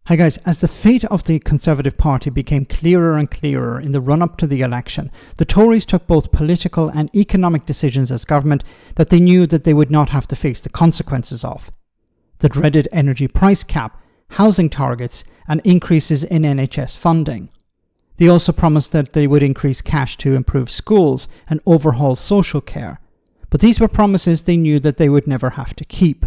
Hi guys, as the fate of the Conservative Party became clearer and clearer in the run-up to the election, the Tories took both political and economic decisions as government that they knew that they would not have to face the consequences of. The dreaded energy price cap, housing targets, and increases in NHS funding. They also promised that they would increase cash to improve schools and overhaul social care. But these were promises they knew that they would never have to keep.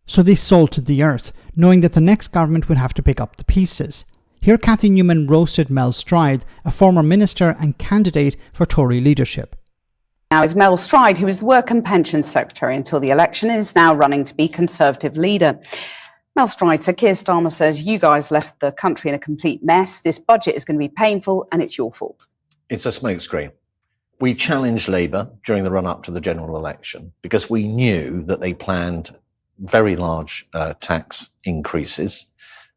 So they salted the earth, knowing that the next government would have to pick up the pieces. Here Cathy Newman roasted Mel Stride, a former minister and candidate for Tory leadership. Now is Mel Stride, who was the Work and Pensions Secretary until the election and is now running to be Conservative leader. Mel Stride said, Keir Starmer says, you guys left the country in a complete mess. This budget is going to be painful and it's your fault. It's a smokescreen. We challenged Labour during the run-up to the general election because we knew that they planned very large tax increases.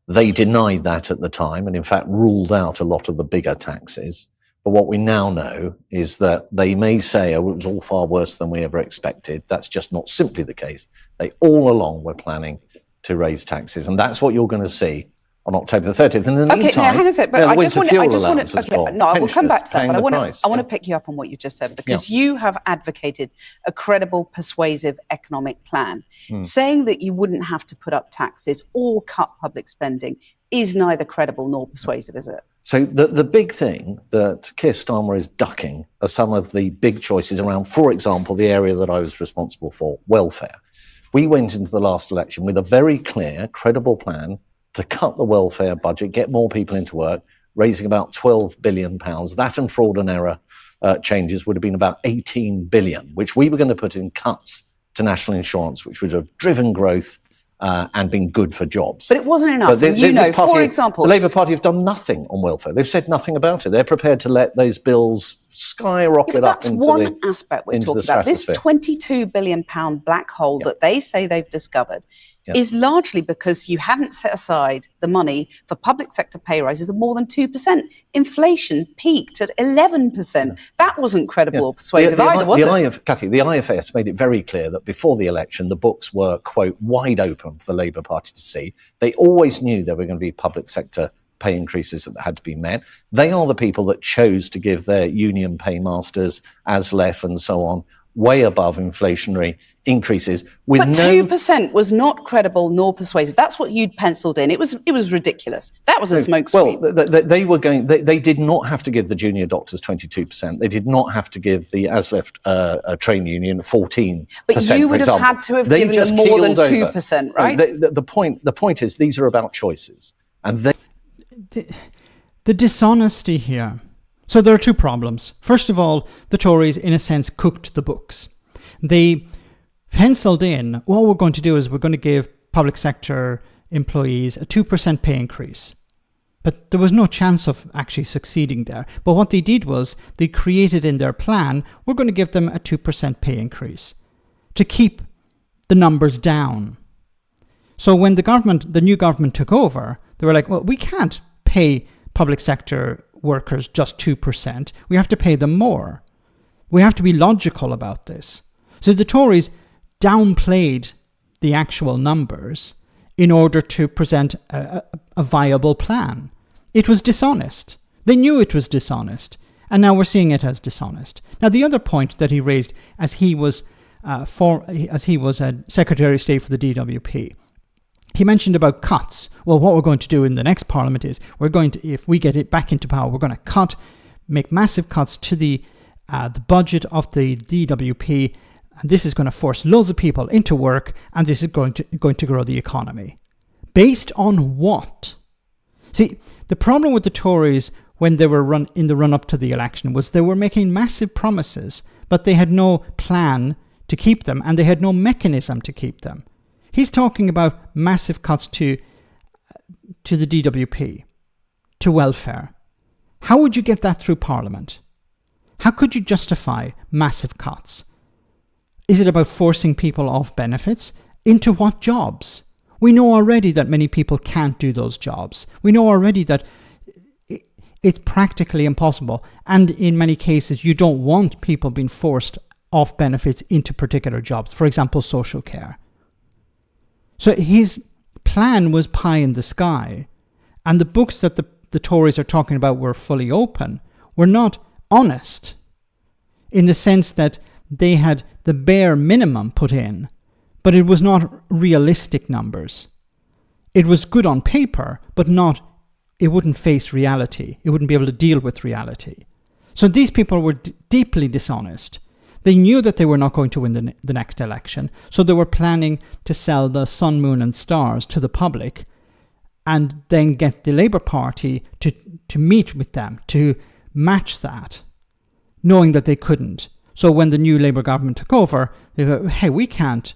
They denied that at the time and in fact ruled out a lot of the bigger taxes. But what we now know is that they may say, oh, it was all far worse than we ever expected. That's just not simply the case. They all along were planning to raise taxes. And that's what you're going to see on October the 30th. In the meantime, hang on a sec, but I just want to, I will come back to that, but I want to pick you up on what you just said, because you have advocated a credible, persuasive economic plan. Saying that you wouldn't have to put up taxes or cut public spending is neither credible nor persuasive, is it? So the big thing that Keir Starmer is ducking are some of the big choices around, for example, the area that I was responsible for, welfare. We went into the last election with a very clear, credible plan to cut the welfare budget, get more people into work, raising about £12 billion. That and fraud and error changes would have been about 18 billion, which we were going to put in cuts to national insurance, which would have driven growth and been good for jobs. But it wasn't enough. For example, the Labour Party have done nothing on welfare. They've said nothing about it. They're prepared to let those bills skyrocket up into one aspect we're talking about. This £22 billion black hole that they say they've discovered is largely because you hadn't set aside the money for public sector pay rises of more than 2%. Inflation peaked at 11%. That wasn't credible or persuasive either, was it? Cathy, the IFS made it very clear that before the election, the books were, quote, wide open for the Labour Party to see. They always knew there were going to be public sector pay increases that had to be met. They are the people that chose to give their union paymasters, ASLEF and so on, way above inflationary increases. But 2% was not credible nor persuasive. That's what you'd penciled in. It was ridiculous. That was a smokescreen. Well, they did not have to give the junior doctors 22%. They did not have to give the ASLEF train union 14%. But you would have had to have given them more than 2%, right? The point is, these are about choices. And the dishonesty here. So there are two problems. First of all, the Tories, in a sense, cooked the books. They penciled in, what we're going to do is we're going to give public sector employees a 2% pay increase. But there was no chance of actually succeeding there. But what they did was they created in their plan, we're going to give them a 2% pay increase to keep the numbers down. So when the new government took over, they were like, well, we can't pay public sector workers just 2%. We have to pay them more. We have to be logical about this. So the Tories downplayed the actual numbers in order to present a viable plan. It was dishonest. They knew it was dishonest, and now we're seeing it as dishonest. Now, the other point that he raised as he was a Secretary of State for the DWP, he mentioned about cuts. Well, what we're going to do in the next parliament is we're going to, if we get it back into power, we're going to make massive cuts to the budget of the DWP, and this is going to force loads of people into work, and this is going to grow the economy. Based on what? See, the problem with the Tories when they were in the run-up to the election was they were making massive promises, but they had no plan to keep them, and they had no mechanism to keep them. He's talking about massive cuts to the DWP, to welfare. How would you get that through Parliament? How could you justify massive cuts? Is it about forcing people off benefits? Into what jobs? We know already that many people can't do those jobs. We know already that it's practically impossible. And in many cases, you don't want people being forced off benefits into particular jobs. For example, social care. So his plan was pie in the sky, and the books that the Tories are talking about were fully open, were not honest, in the sense that they had the bare minimum put in, but it was not realistic numbers. It was good on paper, but it wouldn't face reality. It wouldn't be able to deal with reality. So these people were deeply dishonest. They knew that they were not going to win the next election, so they were planning to sell the sun, moon and stars to the public and then get the Labour Party to meet with them, to match that, knowing that they couldn't. So when the new Labour government took over, they were, hey, we can't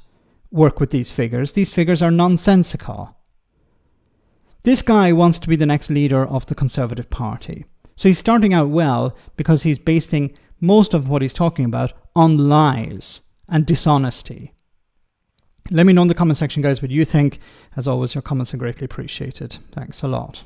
work with these figures. These figures are nonsensical. This guy wants to be the next leader of the Conservative Party. So he's starting out well because he's basing most of what he's talking about on lies and dishonesty. Let me know in the comment section, guys, what you think. As always, your comments are greatly appreciated. Thanks a lot.